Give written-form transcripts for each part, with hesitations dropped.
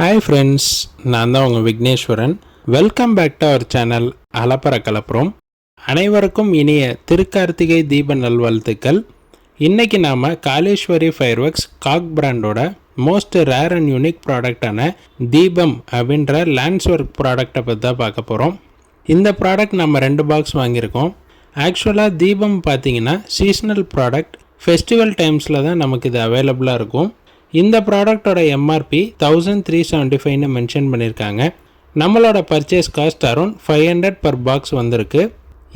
Hi friends, நான் தான் உங்கள் Vigneswaran. Welcome back to our channel அலப்பற கலப்புறோம். அனைவருக்கும் இனிய திருக்கார்த்திகை தீப நல்வாழ்த்துக்கள். இன்றைக்கி நாம் காலேஸ்வரி ஃபயர்வொர்க்ஸ் காக் பிராண்டோட மோஸ்ட் ரேர் அண்ட் யூனிக் ப்ராடக்டான தீபம் அப்படின்ற லேண்ட்ஸ் ஒர்க் ப்ராடக்டை பற்றி தான் பார்க்க போகிறோம். இந்த ப்ராடக்ட் நம்ம 2 பாக்ஸ் வாங்கியிருக்கோம். ஆக்சுவலாக தீபம் பார்த்திங்கன்னா சீசனல் ப்ராடக்ட், ஃபெஸ்டிவல் டைம்ஸில் தான் நமக்கு இது அவைலபிளாக இருக்கும். இந்த ப்ராடக்டோட எம்ஆர்பி 1375ன்னு மென்ஷன் பண்ணியிருக்காங்க. நம்மளோட purchase cost around 500 per box வந்திருக்கு.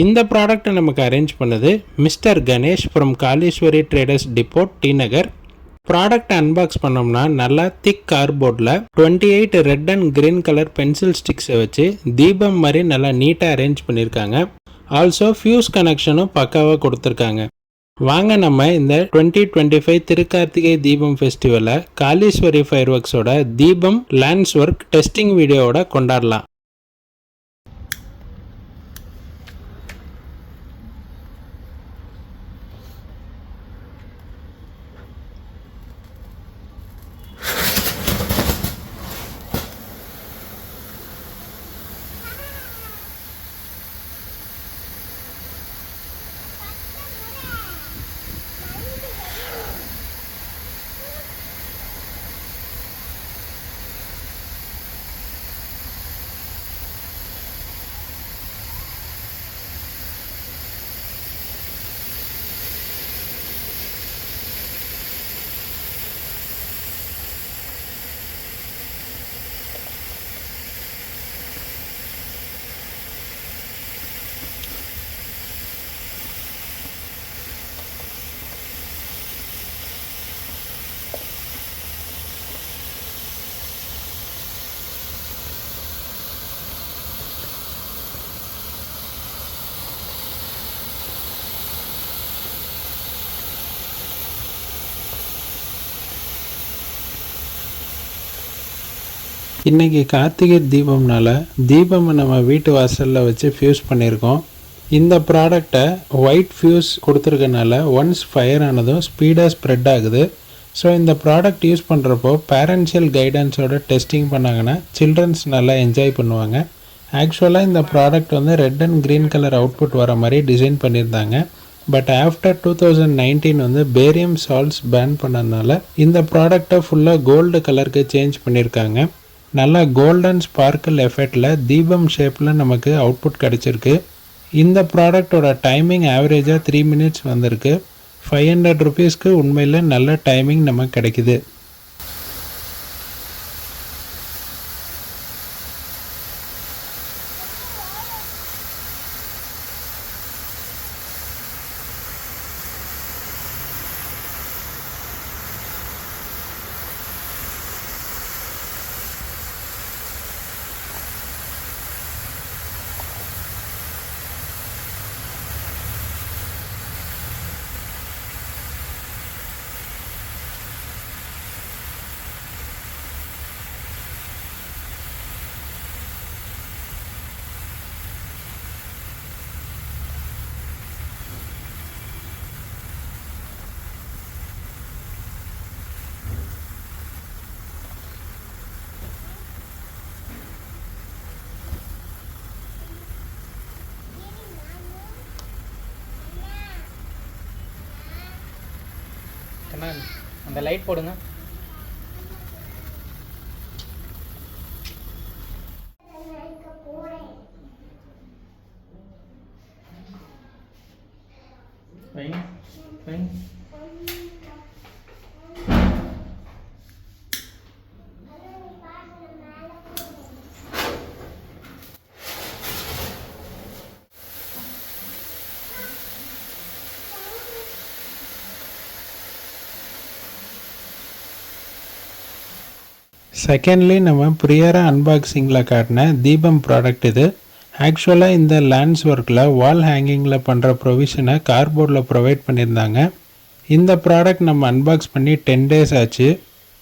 இந்த ப்ராடக்டை நமக்கு அரேஞ்ச் பண்ணது mister Ganesh from Kaleeswari traders டிப்போட், டி நகர். ப்ராடக்ட் அன்பாக்ஸ் பண்ணோம்னா நல்லா திக் கார்போர்டில் 28 red and green colour pencil ஸ்டிக்ஸை வச்சு தீபம் மாதிரி நல்லா நீட்டாக அரேஞ்ச் பண்ணியிருக்காங்க. ஆல்சோ ஃபியூஸ் கனெக்ஷனும் பக்காவாக கொடுத்துருக்காங்க. வாங்க நம்ம இந்த 2025 திருக்கார்த்திகை தீபம் ஃபெஸ்டிவலை காலேஸ்வரி ஃபயர்வொர்க்ஸோட தீபம் லேண்ட்ஸ் ஒர்க் டெஸ்டிங் வீடியோவோட கொண்டாடலாம். இன்றைக்கி கார்த்திகை தீபம்னால தீபமை நம்ம வீட்டு வாசலில் வச்சு ஃபியூஸ் பண்ணியிருக்கோம். இந்த ப்ராடக்டை ஒயிட் ஃபியூஸ் கொடுத்துருக்கனால ஒன்ஸ் ஃபயர் ஆனதும் ஸ்பீடாக ஸ்ப்ரெட் ஆகுது. ஸோ இந்த ப்ராடக்ட் யூஸ் பண்ணுறப்போ பேரண்ட்ஷியல் கைடன்ஸோட டெஸ்டிங் பண்ணாங்கன்னா சில்ட்ரன்ஸ் நல்லா என்ஜாய் பண்ணுவாங்க. ஆக்சுவலாக இந்த product red and green colour output வர மாதிரி டிசைன் பண்ணியிருந்தாங்க. But after 2019 barium salts ban பண்ணதுனால இந்த ப்ராடக்டை ஃபுல்லாக கோல்டு கலருக்கு சேஞ்ச் பண்ணியிருக்காங்க. நல்லா கோல்டன் ஸ்பார்க்கிள் எஃபெக்டில் தீபம் ஷேப்பில் நமக்கு அவுட்புட் கிடச்சிருக்கு. இந்த ப்ராடக்டோட டைமிங் ஆவரேஜாக 3 மினிட்ஸ் வந்திருக்கு. 500 ருபீஸ்க்கு உண்மையில் நல்ல டைமிங் நமக்கு கிடைக்குது. அந்த லைட் போடுங்க. செகண்ட்லி நம்ம ப்ரியராக அன்பாக்சிங்கில் காட்டின தீபம் ப்ராடக்ட் இது. ஆக்சுவலாக இந்த லேண்ட்ஸ் ஒர்க்கில் வால் ஹேங்கிங்கில் பண்ணுற ப்ரொவிஷனை கார்போர்டில் ப்ரொவைட் பண்ணியிருந்தாங்க. இந்த ப்ராடக்ட் நம்ம அன்பாக்ஸ் பண்ணி 10 days ஆச்சு.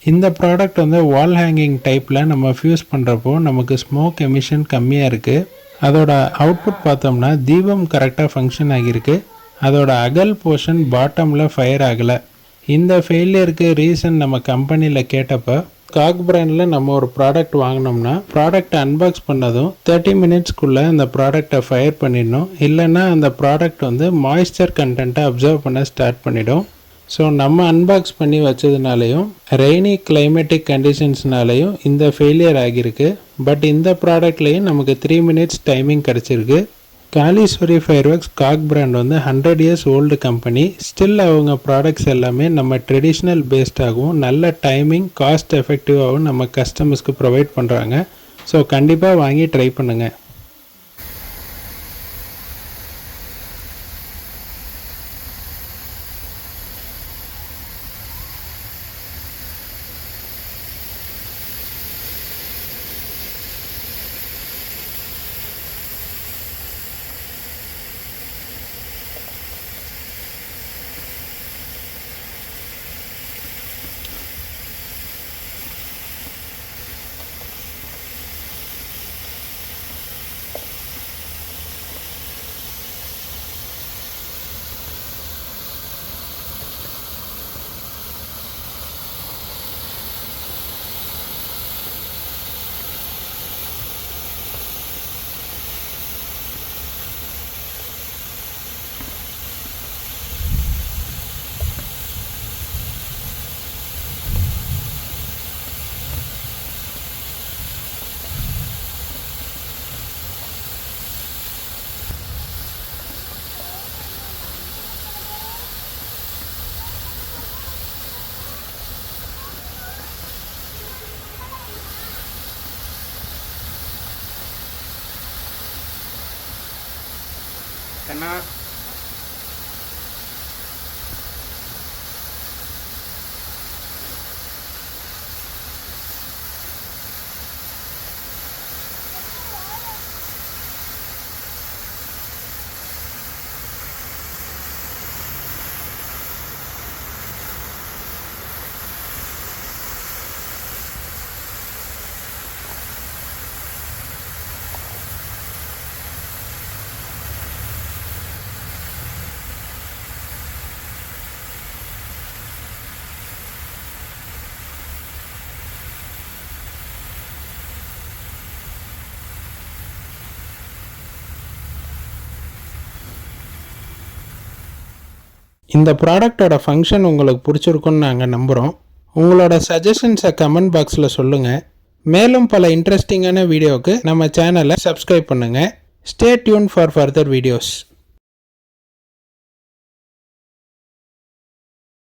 இந்த ப்ராடக்ட் வால் ஹேங்கிங் டைப்பில் நம்ம ஃபியூஸ் பண்ணுறப்போ நமக்கு ஸ்மோக் எமிஷன் கம்மியாக இருக்குது. அதோட அவுட்புட் பார்த்தோம்னா தீபம் கரெக்டாக ஃபங்க்ஷன் ஆகியிருக்கு. அதோட அகல் போர்ஷன் பாட்டமில் ஃபயர் ஆகலை. இந்த ஃபெயிலியருக்கு ரீசன் நம்ம கம்பெனியில் கேட்டப்போ காக் பிராண்டில் நம்ம ஒரு ப்ராடக்ட் வாங்கினோம்னா ப்ராடக்ட் அன்பாக்ஸ் பண்ணதும் 30 மினிட்ஸ்க்குள்ளே அந்த ப்ராடக்டை ஃபயர் பண்ணிடணும். இல்லைன்னா அந்த ப்ராடக்ட் வந்து மாய்ஸ்சர் கண்டென்ட்டை அப்சர்வ் பண்ண ஸ்டார்ட் பண்ணிடும். ஸோ நம்ம அன்பாக்ஸ் பண்ணி வச்சதுனாலையும் ரெய்னி கிளைமேட்டிக் கண்டிஷன்ஸ்னாலையும் இந்த ஃபெயிலியர் ஆகியிருக்கு. பட் இந்த ப்ராடக்ட்லேயும் நமக்கு 3 மினிட்ஸ் டைமிங் கிடச்சிருக்கு. காலீஸ்வரி ஃபயர்வொர்க்ஸ் காக் பிராண்ட் வந்து 100 இயர்ஸ் ஓல்டு கம்பெனி. ஸ்டில் அவங்க ப்ராடக்ட்ஸ் எல்லாமே நம்ம ட்ரெடிஷ்னல் பேஸ்டாகவும் நல்ல டைமிங் காஸ்ட் எஃபெக்டிவாகவும் நம்ம கஸ்டமர்ஸ்க்கு ப்ரொவைட் பண்ணுறாங்க. ஸோ கண்டிப்பாக வாங்கி ட்ரை பண்ணுங்கள். கண்ணா இந்த ப்ராடக்டோட ஃபங்க்ஷன் உங்களுக்கு பிடிச்சிருக்குன்னு நாங்கள் நம்புகிறோம். உங்களோட சஜஷன்ஸை கமெண்ட் பாக்ஸில் சொல்லுங்கள். மேலும் பல இன்ட்ரெஸ்டிங்கான வீடியோவுக்கு நம்ம சேனலை சப்ஸ்கிரைப் பண்ணுங்கள். Stay tune for further videos.